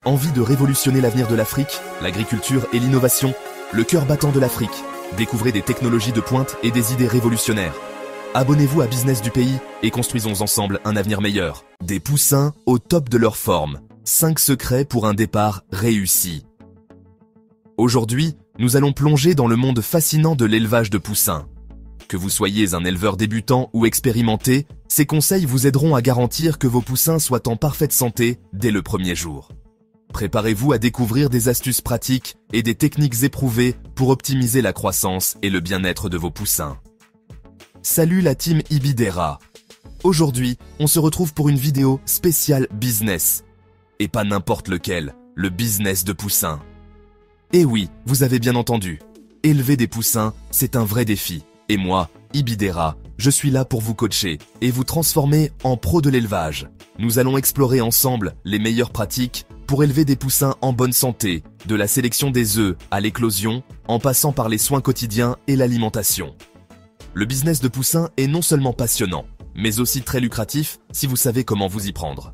Envie de révolutionner l'avenir de l'Afrique, l'agriculture et l'innovation, le cœur battant de l'Afrique. Découvrez des technologies de pointe et des idées révolutionnaires. Abonnez-vous à Business du pays et construisons ensemble un avenir meilleur. Des poussins au top de leur forme. 5 secrets pour un départ réussi. Aujourd'hui, nous allons plonger dans le monde fascinant de l'élevage de poussins. Que vous soyez un éleveur débutant ou expérimenté, ces conseils vous aideront à garantir que vos poussins soient en parfaite santé dès le premier jour. Préparez-vous à découvrir des astuces pratiques et des techniques éprouvées pour optimiser la croissance et le bien-être de vos poussins. Salut la team Ibidera. Aujourd'hui, on se retrouve pour une vidéo spéciale business. Et pas n'importe lequel, le business de poussins. Et oui, vous avez bien entendu. Élever des poussins, c'est un vrai défi. Et moi, Ibidera, je suis là pour vous coacher et vous transformer en pro de l'élevage. Nous allons explorer ensemble les meilleures pratiques pour élever des poussins en bonne santé, de la sélection des œufs à l'éclosion, en passant par les soins quotidiens et l'alimentation. Le business de poussins est non seulement passionnant, mais aussi très lucratif si vous savez comment vous y prendre.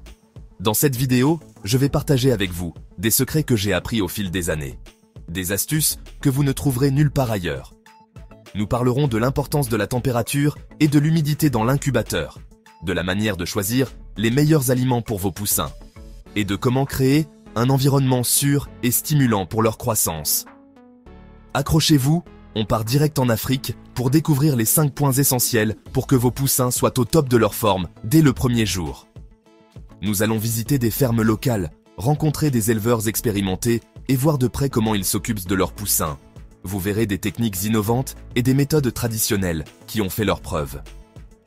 Dans cette vidéo, je vais partager avec vous des secrets que j'ai appris au fil des années. Des astuces que vous ne trouverez nulle part ailleurs. Nous parlerons de l'importance de la température et de l'humidité dans l'incubateur, de la manière de choisir les meilleurs aliments pour vos poussins, et de comment créer un environnement sûr et stimulant pour leur croissance. Accrochez-vous, on part direct en Afrique pour découvrir les 5 points essentiels pour que vos poussins soient au top de leur forme dès le premier jour. Nous allons visiter des fermes locales, rencontrer des éleveurs expérimentés et voir de près comment ils s'occupent de leurs poussins. Vous verrez des techniques innovantes et des méthodes traditionnelles qui ont fait leurs preuves.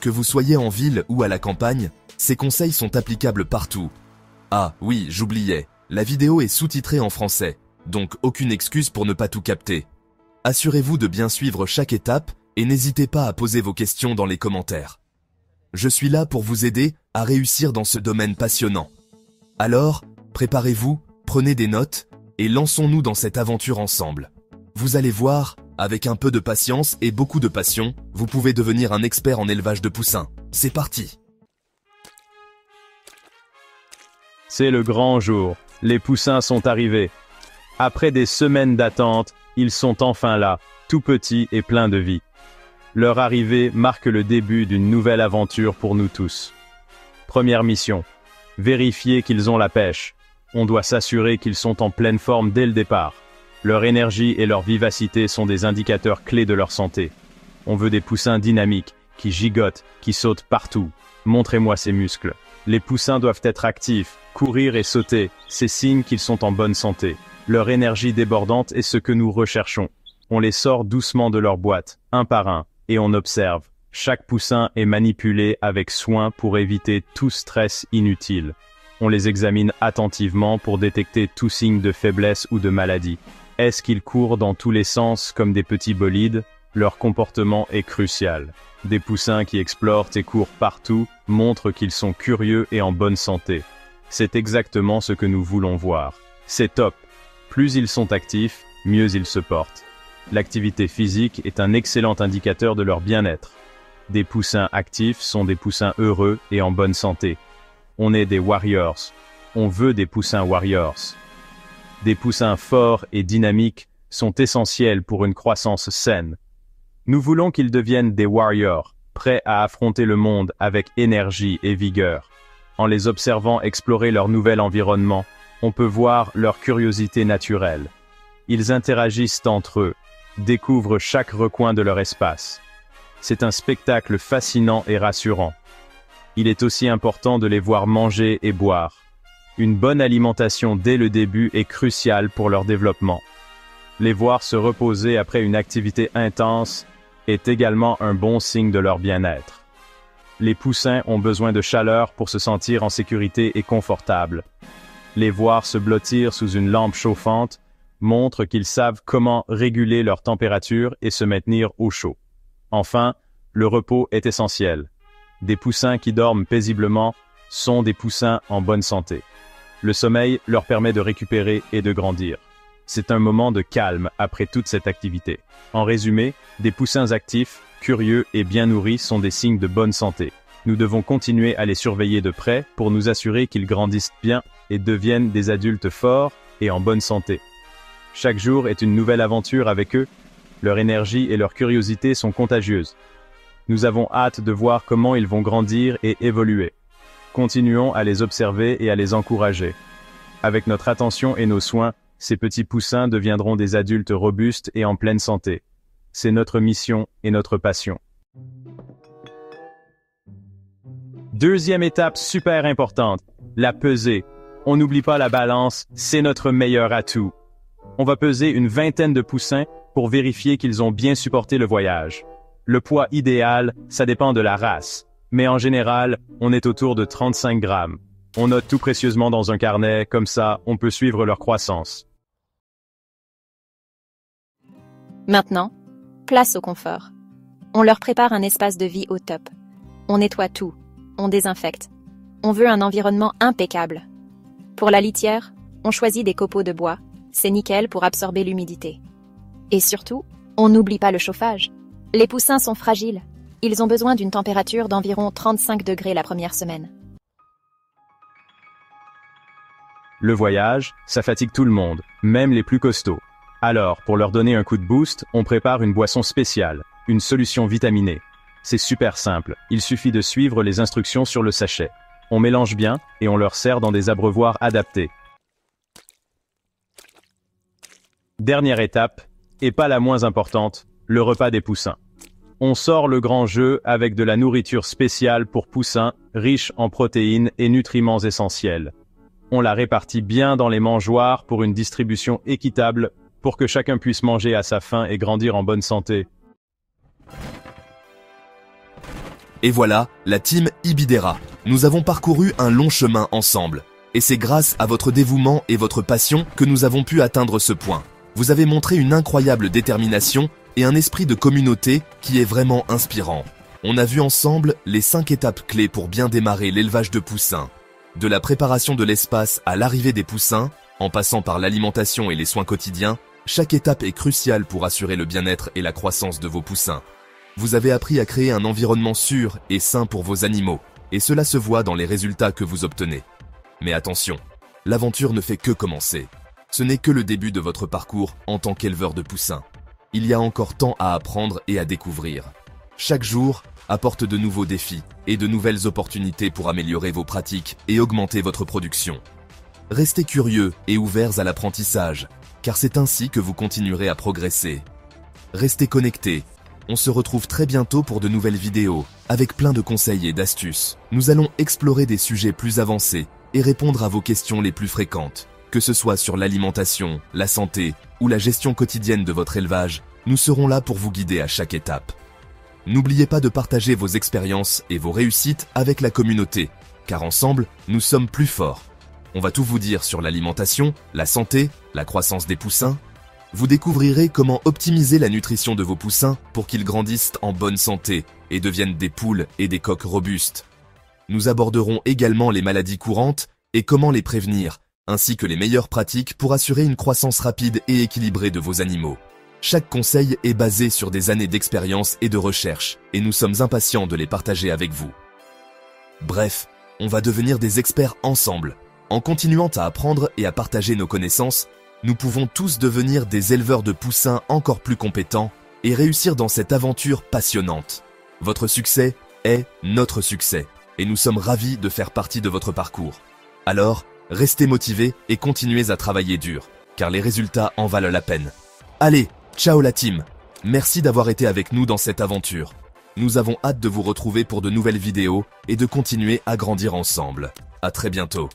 Que vous soyez en ville ou à la campagne, ces conseils sont applicables partout. Ah oui, j'oubliais, la vidéo est sous-titrée en français, donc aucune excuse pour ne pas tout capter. Assurez-vous de bien suivre chaque étape et n'hésitez pas à poser vos questions dans les commentaires. Je suis là pour vous aider à réussir dans ce domaine passionnant. Alors, préparez-vous, prenez des notes et lançons-nous dans cette aventure ensemble. Vous allez voir, avec un peu de patience et beaucoup de passion, vous pouvez devenir un expert en élevage de poussins. C'est parti! C'est le grand jour. Les poussins sont arrivés. Après des semaines d'attente, ils sont enfin là, tout petits et pleins de vie. Leur arrivée marque le début d'une nouvelle aventure pour nous tous. Première mission. Vérifier qu'ils ont la pêche. On doit s'assurer qu'ils sont en pleine forme dès le départ. Leur énergie et leur vivacité sont des indicateurs clés de leur santé. On veut des poussins dynamiques, qui gigotent, qui sautent partout. Montrez-moi ces muscles. Les poussins doivent être actifs, courir et sauter, c'est signe qu'ils sont en bonne santé. Leur énergie débordante est ce que nous recherchons. On les sort doucement de leur boîte, un par un, et on observe. Chaque poussin est manipulé avec soin pour éviter tout stress inutile. On les examine attentivement pour détecter tout signe de faiblesse ou de maladie. Est-ce qu'ils courent dans tous les sens comme des petits bolides? Leur comportement est crucial. Des poussins qui explorent et courent partout montrent qu'ils sont curieux et en bonne santé. C'est exactement ce que nous voulons voir. C'est top. Plus ils sont actifs, mieux ils se portent. L'activité physique est un excellent indicateur de leur bien-être. Des poussins actifs sont des poussins heureux et en bonne santé. On est des warriors. On veut des poussins warriors. Des poussins forts et dynamiques sont essentiels pour une croissance saine. Nous voulons qu'ils deviennent des warriors, prêts à affronter le monde avec énergie et vigueur. En les observant explorer leur nouvel environnement, on peut voir leur curiosité naturelle. Ils interagissent entre eux, découvrent chaque recoin de leur espace. C'est un spectacle fascinant et rassurant. Il est aussi important de les voir manger et boire. Une bonne alimentation dès le début est cruciale pour leur développement. Les voir se reposer après une activité intense est également un bon signe de leur bien-être. Les poussins ont besoin de chaleur pour se sentir en sécurité et confortable. Les voir se blottir sous une lampe chauffante montre qu'ils savent comment réguler leur température et se maintenir au chaud. Enfin, le repos est essentiel. Des poussins qui dorment paisiblement sont des poussins en bonne santé. Le sommeil leur permet de récupérer et de grandir. C'est un moment de calme après toute cette activité. En résumé, des poussins actifs, curieux et bien nourris sont des signes de bonne santé. Nous devons continuer à les surveiller de près pour nous assurer qu'ils grandissent bien et deviennent des adultes forts et en bonne santé. Chaque jour est une nouvelle aventure avec eux. Leur énergie et leur curiosité sont contagieuses. Nous avons hâte de voir comment ils vont grandir et évoluer. Continuons à les observer et à les encourager. Avec notre attention et nos soins, ces petits poussins deviendront des adultes robustes et en pleine santé. C'est notre mission et notre passion. Deuxième étape super importante, la pesée. On n'oublie pas la balance, c'est notre meilleur atout. On va peser une vingtaine de poussins pour vérifier qu'ils ont bien supporté le voyage. Le poids idéal, ça dépend de la race. Mais en général, on est autour de 35 grammes. On note tout précieusement dans un carnet, comme ça, on peut suivre leur croissance. Maintenant, place au confort. On leur prépare un espace de vie au top. On nettoie tout. On désinfecte. On veut un environnement impeccable. Pour la litière, on choisit des copeaux de bois. C'est nickel pour absorber l'humidité. Et surtout, on n'oublie pas le chauffage. Les poussins sont fragiles. Ils ont besoin d'une température d'environ 35 degrés la première semaine. Le voyage, ça fatigue tout le monde, même les plus costauds. Alors, pour leur donner un coup de boost, on prépare une boisson spéciale, une solution vitaminée. C'est super simple, il suffit de suivre les instructions sur le sachet. On mélange bien et on leur sert dans des abreuvoirs adaptés. Dernière étape, et pas la moins importante, le repas des poussins. On sort le grand jeu avec de la nourriture spéciale pour poussins, riche en protéines et nutriments essentiels. On la répartit bien dans les mangeoires pour une distribution équitable, pour que chacun puisse manger à sa faim et grandir en bonne santé. Et voilà, la team Ibidera. Nous avons parcouru un long chemin ensemble. Et c'est grâce à votre dévouement et votre passion que nous avons pu atteindre ce point. Vous avez montré une incroyable détermination et un esprit de communauté qui est vraiment inspirant. On a vu ensemble les 5 étapes clés pour bien démarrer l'élevage de poussins. De la préparation de l'espace à l'arrivée des poussins, en passant par l'alimentation et les soins quotidiens, chaque étape est cruciale pour assurer le bien-être et la croissance de vos poussins. Vous avez appris à créer un environnement sûr et sain pour vos animaux, et cela se voit dans les résultats que vous obtenez. Mais attention, l'aventure ne fait que commencer. Ce n'est que le début de votre parcours en tant qu'éleveur de poussins. Il y a encore tant à apprendre et à découvrir. Chaque jour apporte de nouveaux défis et de nouvelles opportunités pour améliorer vos pratiques et augmenter votre production. Restez curieux et ouverts à l'apprentissage, car c'est ainsi que vous continuerez à progresser. Restez connectés. On se retrouve très bientôt pour de nouvelles vidéos, avec plein de conseils et d'astuces. Nous allons explorer des sujets plus avancés et répondre à vos questions les plus fréquentes. Que ce soit sur l'alimentation, la santé ou la gestion quotidienne de votre élevage, nous serons là pour vous guider à chaque étape. N'oubliez pas de partager vos expériences et vos réussites avec la communauté, car ensemble, nous sommes plus forts. On va tout vous dire sur l'alimentation, la santé, la croissance des poussins. Vous découvrirez comment optimiser la nutrition de vos poussins pour qu'ils grandissent en bonne santé et deviennent des poules et des coqs robustes. Nous aborderons également les maladies courantes et comment les prévenir, ainsi que les meilleures pratiques pour assurer une croissance rapide et équilibrée de vos animaux. Chaque conseil est basé sur des années d'expérience et de recherche, et nous sommes impatients de les partager avec vous. Bref, on va devenir des experts ensemble. En continuant à apprendre et à partager nos connaissances, nous pouvons tous devenir des éleveurs de poussins encore plus compétents et réussir dans cette aventure passionnante. Votre succès est notre succès, et nous sommes ravis de faire partie de votre parcours. Alors, restez motivés et continuez à travailler dur, car les résultats en valent la peine. Allez, ciao la team! Merci d'avoir été avec nous dans cette aventure. Nous avons hâte de vous retrouver pour de nouvelles vidéos et de continuer à grandir ensemble. À très bientôt.